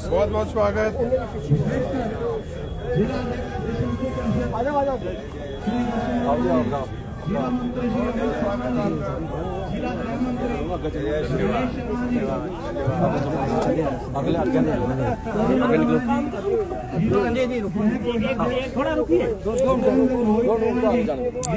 बहुत बहुत स्वागत।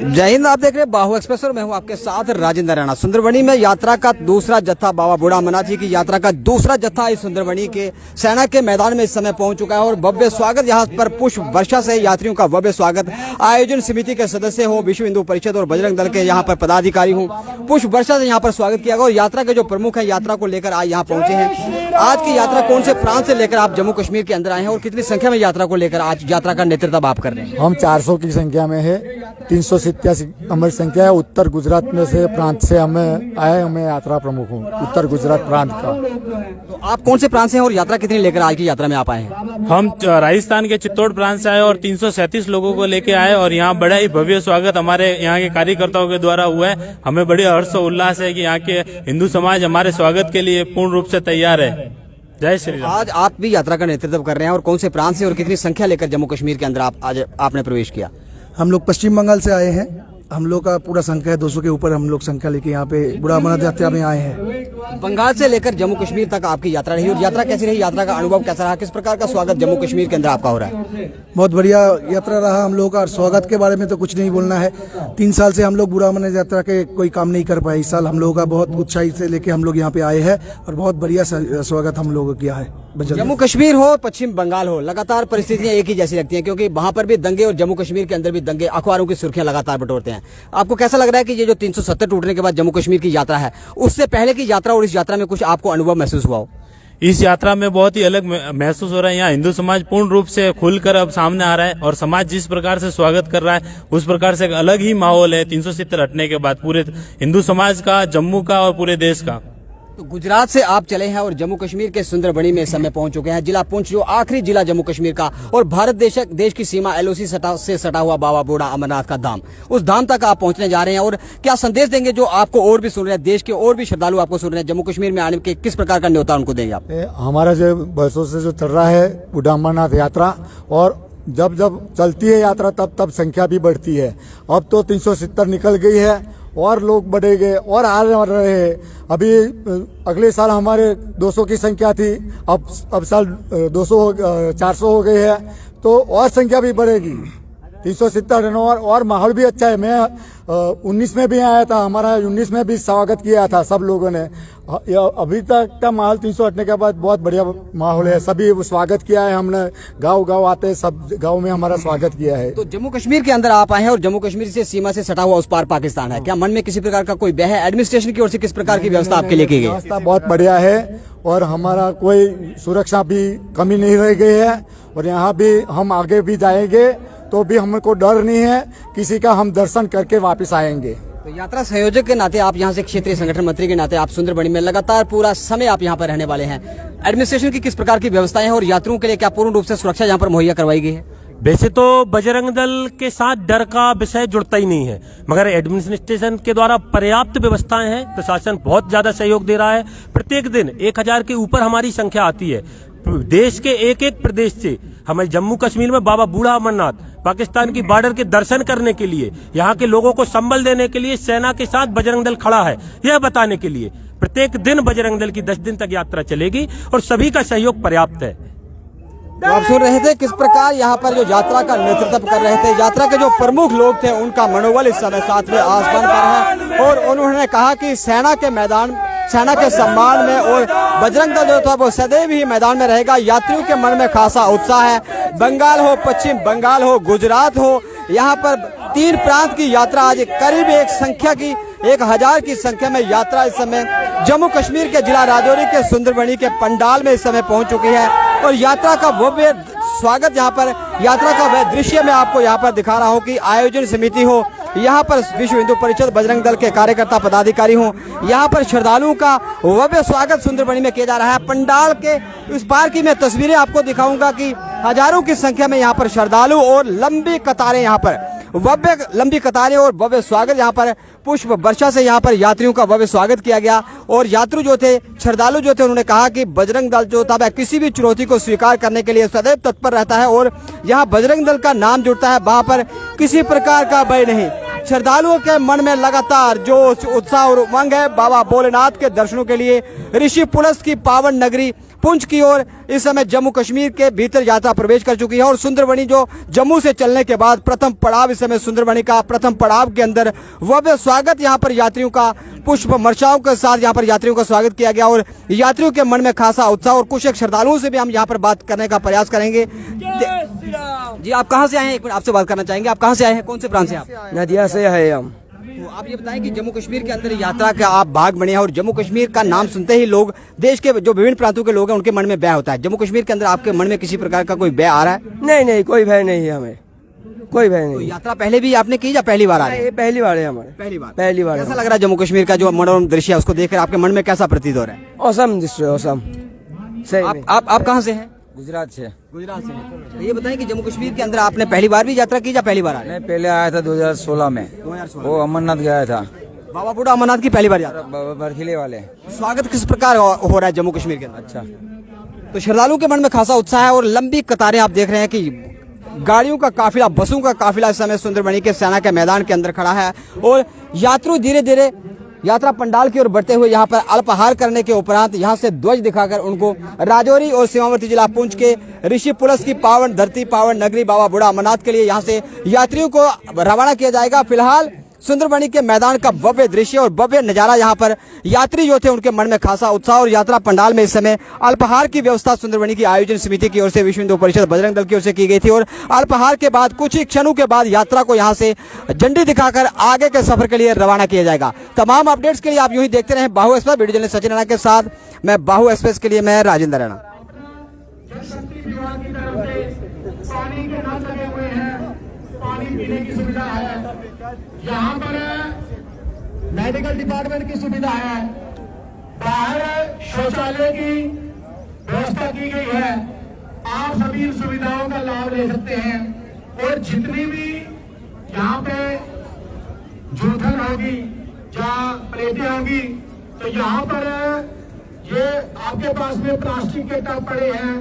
जय हिंद। आप देख रहे हैं बाहु एक्सप्रेस और मैं हूं आपके साथ राजेंद्र राणा। सुंदरबनी में यात्रा का दूसरा जत्था, बाबा बूढ़ा अमरनाथ जी की यात्रा का दूसरा जत्था इस सुंदरबनी के सेना के मैदान में इस समय पहुंच चुका है और भव्य स्वागत यहाँ पर पुष्प वर्षा से यात्रियों का भव्य स्वागत। आयोजन समिति के सदस्य हो, विश्व हिंदू परिषद और बजरंग दल के यहाँ पर पदाधिकारी हो, पुष्प वर्षा से यहाँ पर स्वागत किया गया और यात्रा के जो प्रमुख है यात्रा को लेकर आज यहाँ पहुंचे हैं। आज की यात्रा कौन से प्रांत से लेकर आप जम्मू कश्मीर के अंदर आए हैं और कितनी संख्या में यात्रा को लेकर आज यात्रा का नेतृत्व आप कर रहे हैं? हम 400 की संख्या में है। 387 हमारी संख्या है। उत्तर गुजरात में से प्रांत से हमें आए। हमें यात्रा प्रमुख हूँ उत्तर गुजरात प्रांत का। तो आप कौन से प्रांत से हैं और यात्रा कितनी लेकर आज की यात्रा में आप आए हैं? हम राजस्थान के चित्तौड़ प्रांत से आए और 337 लोगों को लेके आए और यहाँ बड़ा ही भव्य स्वागत हमारे यहाँ के कार्यकर्ताओं के द्वारा हुआ है। हमें बड़ी हर्ष और उल्लास है कि यहाँ के हिंदू समाज हमारे स्वागत के लिए पूर्ण रूप से तैयार है। जय श्री राम। आज आप भी यात्रा का नेतृत्व कर रहे हैं और कौन से प्रांत से और कितनी संख्या लेकर जम्मू कश्मीर के अंदर आज आपने प्रवेश किया? हम लोग पश्चिम बंगाल से आए हैं। हम लोग का पूरा संख्या है 200 के ऊपर। हम लोग संख्या लेके यहाँ पे बूढ़ा अमरनाथ यात्रा में आए हैं। बंगाल से लेकर जम्मू कश्मीर तक आपकी यात्रा रही और यात्रा कैसी रही? यात्रा का अनुभव कैसा रहा? किस प्रकार का स्वागत जम्मू कश्मीर के अंदर आपका हो रहा है? बहुत बढ़िया यात्रा रहा हम लोग का। स्वागत के बारे में तो कुछ नहीं बोलना है। 3 साल से हम लोग बूढ़ा अमरनाथ यात्रा के कोई काम नहीं कर पाए। इस साल हम लोगों का बहुत उत्साही से लेके हम लोग यहाँ पे आए हैं और बहुत बढ़िया स्वागत हम लोगों को किया है। जम्मू कश्मीर हो, पश्चिम बंगाल हो, लगातार परिस्थितियां एक ही जैसी लगती हैं क्योंकि वहां पर भी दंगे और जम्मू कश्मीर के अंदर भी दंगे, अखबारों की सुर्खियां लगातार बटोरते हैं। आपको कैसा लग रहा है कि ये जो 370 टूटने के बाद जम्मू कश्मीर की यात्रा है, उससे पहले की यात्रा और इस यात्रा में कुछ आपको अनुभव महसूस हुआ हो? इस यात्रा में बहुत ही अलग महसूस हो रहा है। यहाँ हिंदू समाज पूर्ण रूप से खुलकर अब सामने आ रहा है और समाज जिस प्रकार से स्वागत कर रहा है उस प्रकार से एक अलग ही माहौल है 370 हटने के बाद पूरे हिंदू समाज का, जम्मू का और पूरे देश का। तो गुजरात से आप चले हैं और जम्मू कश्मीर के सुंदरबनी में इस समय पहुंच चुके हैं। जिला पुंछ जो आखिरी जिला जम्मू कश्मीर का और भारत देश की सीमा LOC से सटा हुआ बाबा बूढ़ा अमरनाथ का धाम, उस धाम तक आप पहुंचने जा रहे हैं और क्या संदेश देंगे जो आपको और भी सुन रहे हैं, देश के और भी श्रद्धालु आपको सुन रहे हैं, जम्मू कश्मीर में आने के किस प्रकार का न्योता उनको देंगे आप? हमारा जो बरसों से जो चल रहा है बूढ़ा अमरनाथ यात्रा, और जब जब चलती है यात्रा तब तब संख्या भी बढ़ती है। अब तो 370 निकल गई है और लोग बढ़ेंगे और आ रहे हैं। अभी अगले साल हमारे 200 की संख्या थी, अब साल 400 हो गई है, तो और संख्या भी बढ़ेगी। 370 और माहौल भी अच्छा है। मैं 19 में भी आया था, हमारा 19 में भी स्वागत किया था सब लोगों ने। अभी तक का माहौल 300 हटने के बाद बहुत बढ़िया माहौल है। सभी स्वागत किया है हमने, गांव आते हैं, सब गांव में हमारा स्वागत किया है। तो जम्मू कश्मीर के अंदर आप आए हैं और जम्मू कश्मीर से सीमा से सटा हुआ उस पार पाकिस्तान है, क्या मन में किसी प्रकार का कोई भय है? एडमिनिस्ट्रेशन की ओर से किस प्रकार की व्यवस्था आपके लिए की गई? व्यवस्था बहुत बढ़िया है और हमारा कोई सुरक्षा भी कमी नहीं रह गई है और यहाँ भी हम आगे भी जाएंगे तो भी हमको डर नहीं है किसी का। हम दर्शन करके वापस आएंगे। तो यात्रा संयोजक के नाते आप यहाँ से क्षेत्रीय संगठन मंत्री के नाते आप सुंदरबनी में लगातार पूरा समय आप यहाँ पर रहने वाले हैं। एडमिनिस्ट्रेशन की किस प्रकार की व्यवस्थाएं हैं और यात्रियों के लिए क्या पूर्ण रूप से सुरक्षा यहाँ पर मुहैया करवाई गई है? वैसे तो बजरंग दल के साथ डर का विषय जुड़ता ही नहीं है, मगर एडमिनिस्ट्रेशन के द्वारा पर्याप्त व्यवस्थाएं हैं। प्रशासन बहुत ज्यादा सहयोग दे रहा है। प्रत्येक दिन 1000 के ऊपर हमारी संख्या आती है। देश के एक प्रदेश से हमें जम्मू कश्मीर में बाबा बूढ़ा अमरनाथ पाकिस्तान की बॉर्डर के दर्शन करने के लिए, यहाँ के लोगों को संबल देने के लिए सेना के साथ बजरंग दल खड़ा है, यह बताने के लिए प्रत्येक दिन बजरंग दल की 10 दिन तक यात्रा चलेगी और सभी का सहयोग पर्याप्त है। तो आप सुन रहे थे किस प्रकार यहाँ पर जो यात्रा का नेतृत्व कर रहे थे, यात्रा के जो प्रमुख लोग थे उनका मनोबल इस समय 7वें आसमान पर है और उन्होंने कहा कि सेना के मैदान, सेना के सम्मान में और बजरंग दल जो था वो सदैव ही मैदान में रहेगा। यात्रियों के मन में खासा उत्साह है। बंगाल हो, पश्चिम बंगाल हो, गुजरात हो, यहाँ पर 3 प्रांत की यात्रा आज करीब 1000 की संख्या में यात्रा इस समय जम्मू कश्मीर के जिला राजौरी के सुंदरबनी के पंडाल में इस समय पहुंच चुकी है और यात्रा का भव्य स्वागत, यहाँ पर यात्रा का वह दृश्य मैं आपको यहाँ पर दिखा रहा हूँ कि आयोजन समिति हो, यहाँ पर विश्व हिंदू परिषद, बजरंग दल के कार्यकर्ता पदाधिकारी हों, यहाँ पर श्रद्धालुओं का भव्य स्वागत सुंदरबनी में किया जा रहा है। पंडाल के उस पार की मैं तस्वीरें आपको दिखाऊंगा कि हजारों की संख्या में यहाँ पर श्रद्धालु और लंबी कतारें यहाँ पर भव्य लंबी कतारें और भव्य स्वागत, यहाँ पर पुष्प वर्षा से यहाँ पर यात्रियों का भव्य स्वागत किया गया। और यात्रु जो थे, श्रद्धालु जो थे, उन्होंने कहा कि बजरंग दल जो था वह किसी भी चुनौती को स्वीकार करने के लिए सदैव तत्पर रहता है और यहाँ बजरंग दल का नाम जुड़ता है, वहां पर किसी प्रकार का भय नहीं। श्रद्धालुओं के मन में लगातार जोश, उत्साह और उमंग है बाबा भोलेनाथ के दर्शनों के लिए। ऋषि पुलस की पावन नगरी पुंछ की ओर इस समय जम्मू कश्मीर के भीतर यात्रा प्रवेश कर चुकी है और सुंदरबनी जो जम्मू से चलने के बाद प्रथम पड़ाव, इस समय सुंदरबनी का प्रथम पड़ाव के अंदर भव्य स्वागत यहाँ पर यात्रियों का पुष्प वर्षाओं के साथ यहाँ पर यात्रियों का स्वागत किया गया। और यात्रियों के मन में खासा उत्साह, और कुछ एक श्रद्धालुओं से भी हम यहाँ पर बात करने का प्रयास करेंगे। जी, आप कहाँ से आए हैं? एक मिनट आपसे बात करना चाहेंगे, आप कहाँ से आए हैं, कौन से प्रांत से आप? नदिया से है हम। तो आप ये बताएं कि जम्मू कश्मीर के अंदर यात्रा का आप भाग बने हैं और जम्मू कश्मीर का नाम सुनते ही लोग, देश के जो विभिन्न प्रांतों के लोग हैं, उनके मन में भय होता है। जम्मू कश्मीर के अंदर आपके मन में किसी प्रकार का कोई भय आ रहा है? नहीं नहीं, कोई भय नहीं है हमें, कोई भय तो नहीं। यात्रा पहले भी आपने की या पहली बार आ रहे हैं? ये पहली बार है हमारे। पहली बार। कैसा लग रहा है जम्मू कश्मीर का जो मनोरम दृश्य है, उसको देखकर आपके मन में कैसा प्रतीत हो रहा है? औसम दृश्य, औसम। सही में। आप कहाँ से हैं? गुजरात से। गुजरात से हैं। तो ये बताएं कि जम्मू कश्मीर के अंदर आपने पहली बार भी यात्रा की या पहली बार आ रहे हैं? मैं पहले आया था 2016 में, 2016 वो अमरनाथ गया था, बाबा बूढ़ा अमरनाथ की पहली बार यात्रा। बर्फीले वाले। स्वागत किस प्रकार हो रहा है जम्मू कश्मीर के अंदर? अच्छा, तो श्रद्धालुओं के मन में खासा उत्साह है और लंबी कतारें आप देख रहे हैं कि गाड़ियों का काफिला, बसों का काफिला इस समय सुंदरबनी के सेना के मैदान के अंदर खड़ा है और यात्रु धीरे धीरे यात्रा पंडाल की ओर बढ़ते हुए यहाँ पर अल्पाहार करने के उपरांत यहाँ से ध्वज दिखाकर उनको राजौरी और सीमावर्ती जिला पुंछ के ऋषि पुलस की पावन धरती, पावन नगरी बाबा बूढ़ा अमरनाथ के लिए यहाँ से यात्रियों को रवाना किया जाएगा। फिलहाल सुंदरबनी के मैदान का भव्य दृश्य और भव्य नजारा, यहाँ पर यात्री जो थे उनके मन में खासा उत्साह। और यात्रा पंडाल में इस समय अल्पाहार की व्यवस्था सुंदरबनी की आयोजन समिति की ओर से, विश्व हिंदू परिषद बजरंग दल की ओर से की गई थी। और अल्पाहार के बाद कुछ ही क्षणों के बाद यात्रा को यहाँ से झंडी दिखाकर आगे के सफर के लिए रवाना किया जाएगा। तमाम अपडेट्स के लिए आप यूं ही देखते रहे बाहु express. Video journalist Sachin Rana के साथ मैं बाहु एक्सप्रेस के लिए मैं राजेंद्र राणा। यहाँ पर मेडिकल डिपार्टमेंट की सुविधा है, बाहर शौचालय की व्यवस्था की गई है। आप सभी इन सुविधाओं का लाभ ले सकते हैं और जितनी भी यहाँ पे जूठन होगी या प्लेटें होगी, तो यहाँ पर ये आपके पास में प्लास्टिक के टब पड़े हैं।